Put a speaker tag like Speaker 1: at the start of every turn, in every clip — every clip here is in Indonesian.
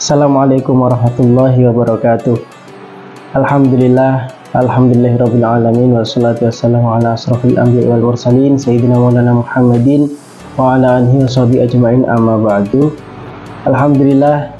Speaker 1: Assalamualaikum warahmatullahi wabarakatuh. Alhamdulillahirabbil alamin wassalatu wassalamu ala asrofil anbiya'i wal mursalin sayyidina maulana Muhammadin wa ala alihi washabihi ajmain, amma ba'du. Alhamdulillah,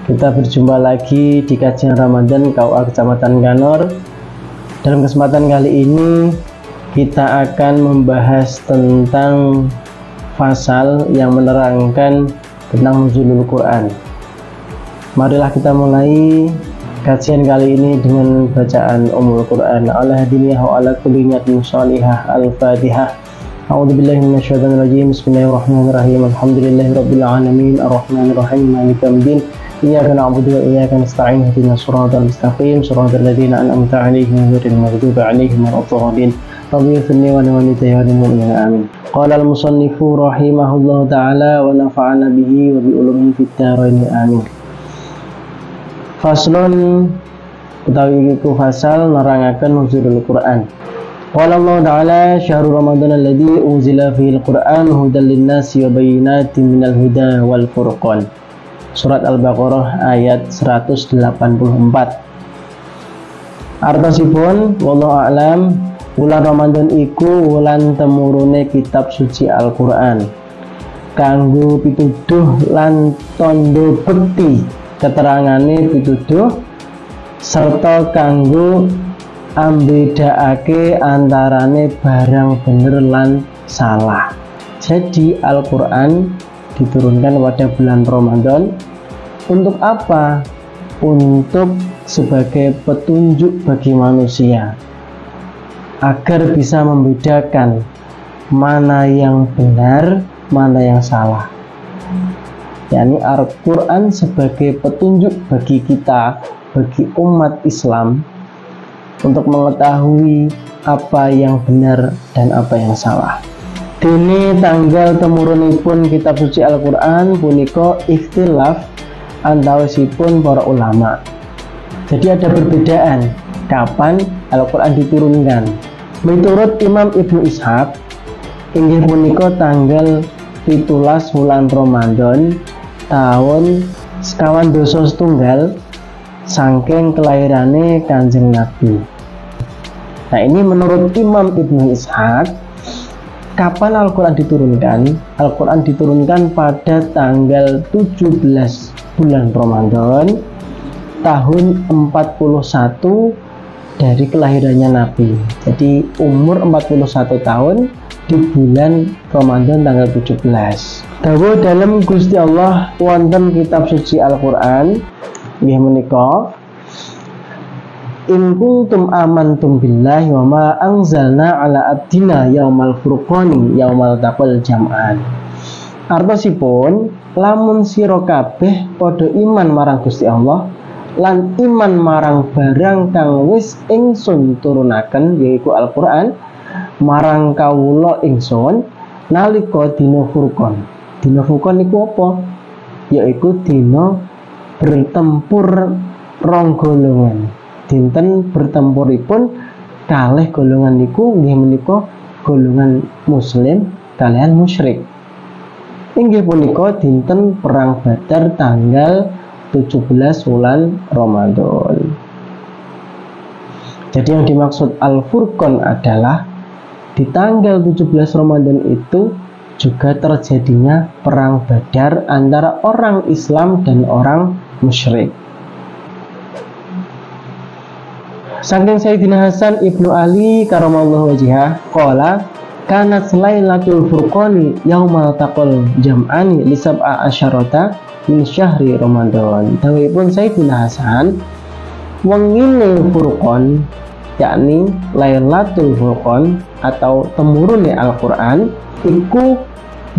Speaker 1: kita berjumpa lagi di kajian Ramadan KUA Kecamatan Kanor. Dalam kesempatan kali ini kita akan membahas tentang fasal yang menerangkan tentang nuzulul Quran. Marilah kita mulai kajian kali ini dengan bacaan Ummul Quran. Ala hadiniyah wa ala kulli niyatin shalihah. Al-Fatihah. A'udzubillahi minasyaitonir rajim. Bismillahirrahmanirrahim. Alhamdulillahirabbil alamin arrahmanir rahim maliki yaumiddin. Iyyaka na'budu wa iyyaka nasta'in. Ihdinas siratal mustaqim, siratal ladzina an'amta 'alaihim ghairil maghdubi alaihim waladdallin. Rabbi ighfirli wa li walidayya mu'minin amin. Qala al-musannifu rahimahullahu ta'ala wa nafa'ana bihi wa bi ulumihi fid dharain amin. Faslun utawi iku fasal nerangaken nuzulul Quran. Qala Allah Ta'ala syahrul Ramadan alladzi unzila fihil Quran hudal linnasi wa bayyinatin minal huda wal furqan. Surat Al-Baqarah ayat 184. Artosipun wallahu a'lam, wulan Ramadan iku wulan temurune kitab suci Al-Qur'an kanggo pituduh lan tondo bekti keterangane pituduh serta kanggo ambedakake antarane barang bener lan salah. Jadi Al-Quran diturunkan pada bulan Ramadan untuk apa? Untuk sebagai petunjuk bagi manusia agar bisa membedakan mana yang benar, mana yang salah. yakni Al-Quran sebagai petunjuk bagi kita, bagi umat Islam untuk mengetahui apa yang benar dan apa yang salah. Dene tanggal temurunipun kitab suci Al-Quran punika ikhtilaf antawisipun para ulama. Jadi ada perbedaan kapan Al-Quran diturunkan. Menurut Imam Ibnu Ishaq inggih punika tanggal 17 bulan Ramadan tahun sekawan doso setunggal saking kelahirane Kanjeng Nabi. Nah, ini menurut Imam Ibnu Ishaq. Kapan Al-Quran diturunkan? Al-Quran diturunkan pada tanggal 17 bulan Ramadan tahun 41 dari kelahirannya Nabi. Jadi umur 41 tahun di bulan Ramadan tanggal 17. Dawuh dalam Gusti Allah wonten kitab suci Al-Quran nggih menika, in kuntum amantum billahi wa ma anzalna ala abdina yaumal furqani yaumal taqal jam'an. Artosipun lamun sira kabeh padha iman marang Gusti Allah lan iman marang barang kang wis ingsun turunaken yaiku Al-Quran marang kawula ingsun nalika dina Furqan. Dina Furqan niku apa? Yaiku dina bertempur rong golongan. Dinten bertempuripun kalih golongan niku nggih menika golongan muslim kalian musyrik. Inggih punika dinten perang Badar tanggal 17 bulan Ramadan. Jadi yang dimaksud Al-Furqan adalah di tanggal 17 Ramadan itu juga terjadinya perang Badar antara orang Islam dan orang musyrik. Saking Sayyidina Hasan Ibnu Ali karamallahu wajhah qala kanat lailatul furqani yaumal taqal jam'ani li sab'a asyarata min syahri Ramadan. Dawuhipun Sayyidina Hasan wengine Furqan yakni Lailatul Furqan atau temurune Al-Quran iku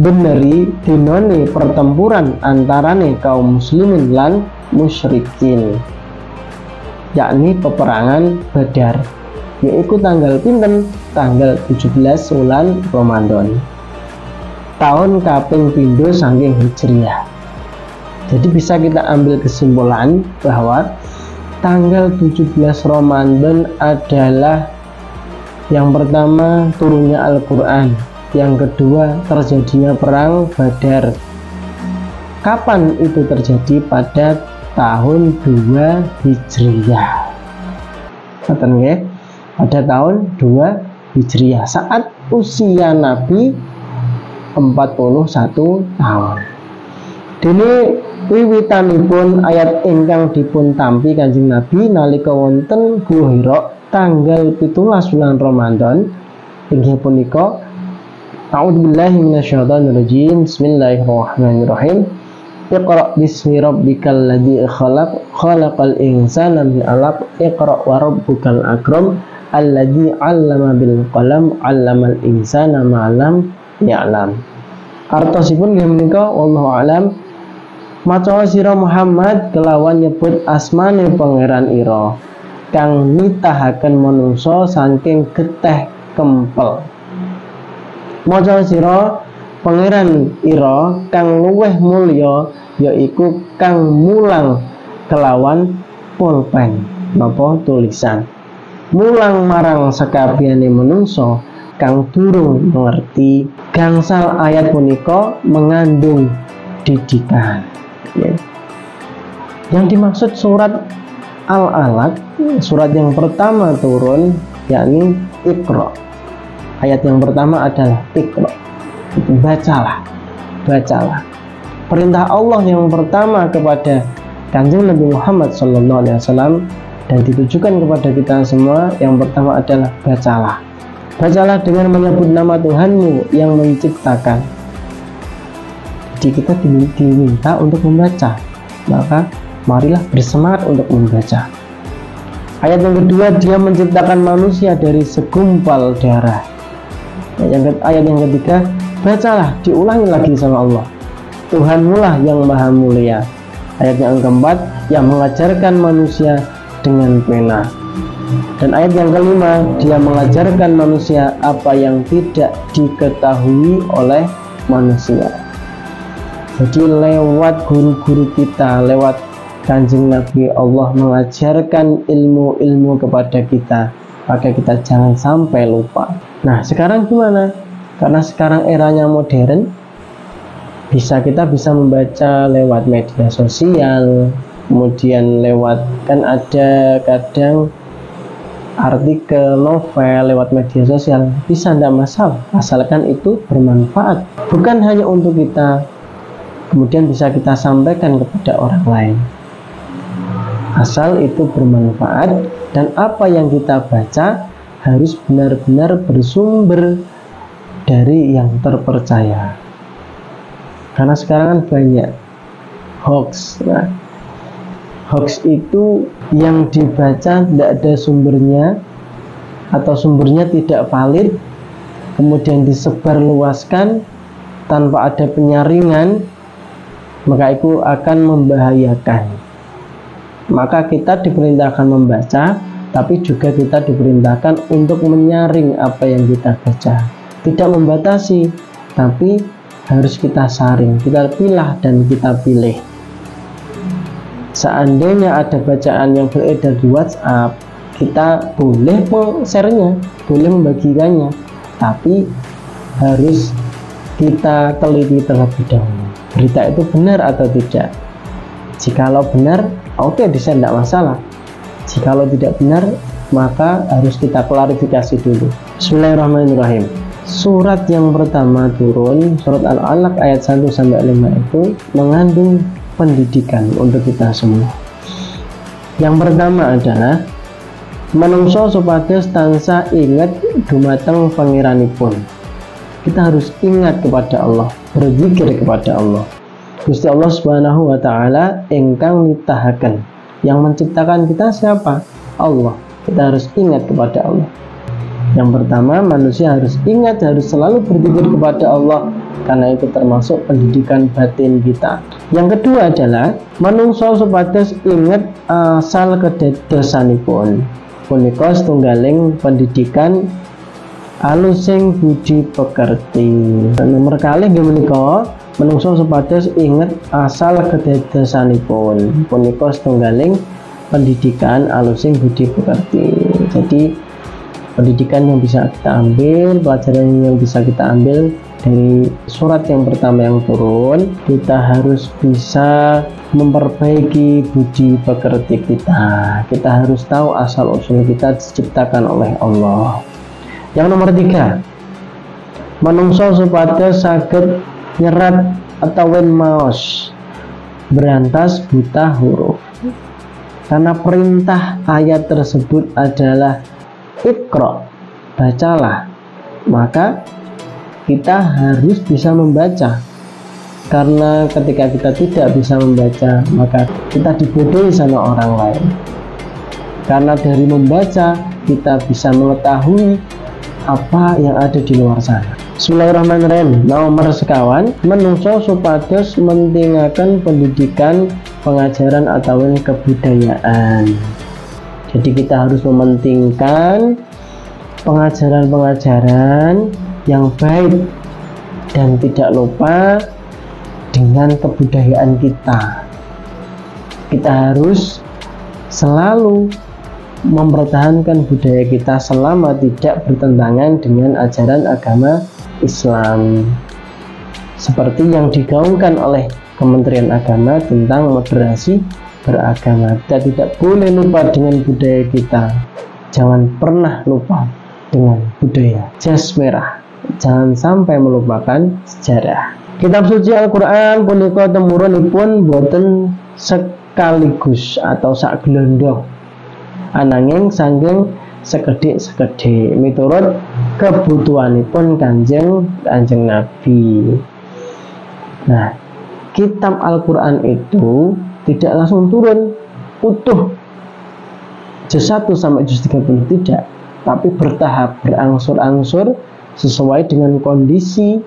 Speaker 1: beneri dinone pertempuran antarane kaum muslimin lan musyrikin, yakni peperangan Badar, yaitu tanggal pinten? Tanggal 17 bulan Ramadan tahun kaping pindho saking Hijriah. Jadi bisa kita ambil kesimpulan bahwa tanggal 17 Ramadan adalah yang pertama turunnya Al-Quran, yang kedua terjadinya perang Badar, Kapan itu terjadi? Pada tahun 2 Hijriah. Pada tahun 2 Hijriah, saat usia Nabi 41 tahun. Dene wiwitanipun ayat ingkang dipun tampi Kanjeng Nabi nalika wonten Gua Hira tanggal 17 bulan Ramadan inggih punika A'udzubillahi minasyaitonirrajim. Bismillahirrahmanirrahim. Iqra bismi rabbikal ladzi khalaq, khalaqal insana min 'alaq, iqra wa rabbukal akram, alladzi 'allama bil qalam, 'allamal insana ma lam ya'lam. Artosipun nggih menika wallahu alam. Maca sira Muhammad kelawan nyebut asmane pangeran ira kang nitahaken manungsa saking geteh kempel. Maca sira pangeran ira kang luweh mulya yaiku kang mulang kelawan pulpen napa tulisan, mulang marang sakabehane manungsa kang durung mengerti. Gangsal ayat punika mengandung didikan. Yang dimaksud surat Al-Alaq, surat yang pertama turun yakni Iqra. Ayat yang pertama adalah Iqra, bacalah. Perintah Allah yang pertama kepada Kanjeng Nabi Muhammad SAW dan ditujukan kepada kita semua yang pertama adalah bacalah dengan menyebut nama Tuhanmu yang menciptakan. Jadi kita diminta untuk membaca, maka marilah bersemangat untuk membaca. Ayat yang kedua, Dia menciptakan manusia dari segumpal darah. Ayat yang ketiga, bacalah, diulangi lagi sama Allah, Tuhanmu lah yang maha mulia. Ayat yang keempat, yang mengajarkan manusia dengan pena. Dan ayat yang kelima, Dia mengajarkan manusia apa yang tidak diketahui oleh manusia. Jadi lewat guru-guru kita, lewat Kanjeng Nabi, Allah mengajarkan ilmu-ilmu kepada kita, maka kita jangan sampai lupa. Nah, sekarang gimana? Karena sekarang eranya modern, kita bisa membaca lewat media sosial, kemudian lewat, kan ada kadang artikel, novel lewat media sosial, bisa, tidak masalah, asalkan itu bermanfaat, bukan hanya untuk kita, kemudian bisa kita sampaikan kepada orang lain. Asal itu bermanfaat dan apa yang kita baca harus benar-benar bersumber dari yang terpercaya. Karena sekarang kan banyak hoax. Nah, hoax itu yang dibaca tidak ada sumbernya atau sumbernya tidak valid, kemudian disebarluaskan tanpa ada penyaringan, maka itu akan membahayakan. Maka kita diperintahkan membaca, tapi juga kita diperintahkan untuk menyaring apa yang kita baca. Tidak membatasi, tapi harus kita saring, kita pilah dan kita pilih. Seandainya ada bacaan yang beredar di WhatsApp, kita boleh share-nya, boleh membagikannya, tapi harus kita teliti terlebih dahulu. Berita itu benar atau tidak. Jikalau benar, oke, di-share, tidak masalah. Jikalau tidak benar, maka harus kita klarifikasi dulu. Bismillahirrahmanirrahim. Surat yang pertama turun, surat Al-Alaq ayat 1-5 itu mengandung pendidikan untuk kita semua. Yang pertama adalah manungsa supados tansah ingat dumateng pangeranipun. Kita harus ingat kepada Allah, berzikir kepada Allah. Gusti Allah Subhanahu wa taala ingkang nitahaken. Yang menciptakan kita siapa? Allah. Kita harus ingat kepada Allah. Yang pertama, manusia harus ingat, harus selalu berzikir kepada Allah, karena itu termasuk pendidikan batin kita. Yang kedua adalah manungsa supados ingat asal kedadosanipun. Punika setunggaling pendidikan alusing budi pekerti. Nomor kali menika manungsa supados ingat asal kedadosanipun. Punika setunggaling pendidikan alusing budi pekerti. Jadi pendidikan yang bisa kita ambil, pelajaran yang bisa kita ambil dari surat yang pertama yang turun, kita harus bisa memperbaiki budi pekerti kita. Kita harus tahu asal usul kita diciptakan oleh Allah. Yang nomor 3, manungso supados saged nyerat atau maos berantas buta huruf. Karena perintah ayat tersebut adalah Iqra, bacalah, maka kita harus bisa membaca. Karena ketika kita tidak bisa membaca, maka kita dibodohi sama orang lain. Karena dari membaca kita bisa mengetahui apa yang ada di luar sana. Bismillahirrahmanirrahim. Nomor sekawan, menungso supados mentinggalkan pendidikan, pengajaran atau kebudayaan. Jadi kita harus mementingkan pengajaran-pengajaran yang baik dan tidak lupa dengan kebudayaan kita. Kita harus selalu mempertahankan budaya kita selama tidak bertentangan dengan ajaran agama Islam, seperti yang digaungkan oleh Kementerian Agama tentang moderasi beragama. Kita tidak boleh lupa dengan budaya kita. Jangan pernah lupa dengan budaya. Jas merah, jangan sampai melupakan sejarah. Kitab suci Al-Quran punika temurunipun boten sekaligus atau sak glondong, ananging sanggeng sekedhik-sekedhik miturut kebutuhanipun kanjeng Nabi. Nah, kitab Al-Quran itu tidak langsung turun utuh juz 1 sampai juz 30, tidak, tapi bertahap, berangsur-angsur sesuai dengan kondisi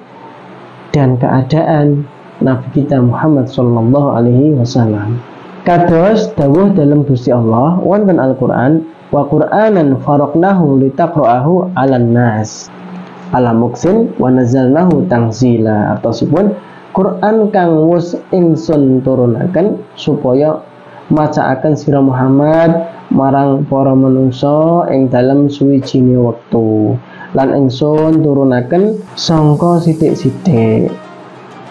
Speaker 1: dan keadaan Nabi kita Muhammad sallallahu alaihi wasallam. Kados dawuh dalam Gusti Allah wonten Al-Qur'an, wa Qur'anan faraqnahu litaqra'ahu 'alan nas ala muksin wa nazzalnahu tanzila. Atosipun Quran kang wus ingsun turunaken supaya macaaken sira Muhammad marang para manungsa ing dalem suwijine wektu, lan ingsun turunaken sangka sithik-sithik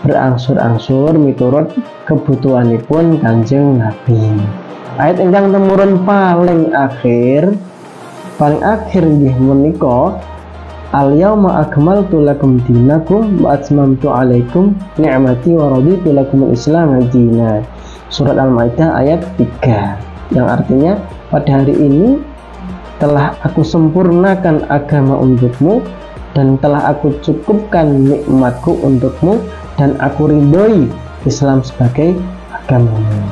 Speaker 1: berangsur-angsur miturut kebutuhanipun Kanjeng Nabi. Ayat ingkang temurun paling akhir nggih menika, al-yauma akmaltu lakum dinakum wa atmamtu alaikum ni'mati wa raditu lakumul Islam madina. Surat Al-Maidah ayat 3, yang artinya pada hari ini telah aku sempurnakan agama untukmu dan telah aku cukupkan nikmatku untukmu dan aku ridhoi Islam sebagai agamamu.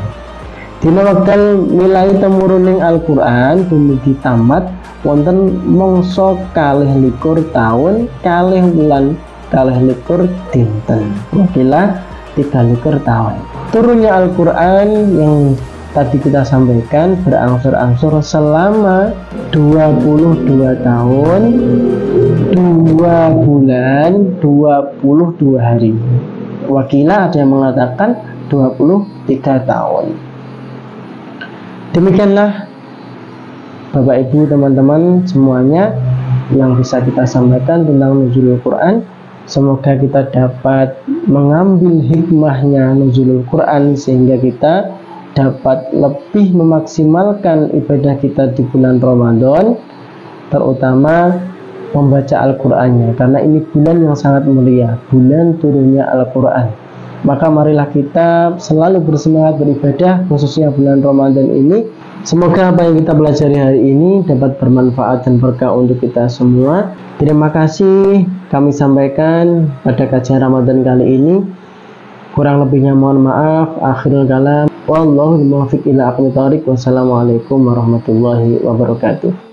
Speaker 1: Dina wekdal milai temuruning Al-Qur'an dumugi tamat wonten mangsa 22 taun 2 bulan 22 dinten, wakilah 23 tahun. Turunnya Al-Quran yang tadi kita sampaikan berangsur-angsur selama 22 tahun 2 bulan 22 hari, wakilah ada yang mengatakan 23 tahun. Demikianlah Bapak Ibu teman-teman semuanya yang bisa kita sampaikan tentang nuzulul Quran. Semoga kita dapat mengambil hikmahnya nuzulul Quran sehingga kita dapat lebih memaksimalkan ibadah kita di bulan Ramadan, terutama membaca Al-Qur'annya, karena ini bulan yang sangat mulia, bulan turunnya Al-Qur'an. Maka marilah kita selalu bersemangat beribadah, khususnya bulan Ramadan ini. Semoga apa yang kita pelajari hari ini dapat bermanfaat dan berkah untuk kita semua. Terima kasih kami sampaikan pada kajian Ramadan kali ini. Kurang lebihnya mohon maaf. Akhirul kalam. Wallahul muwaffiq ila aqwamit thoriq. Wassalamualaikum warahmatullahi wabarakatuh.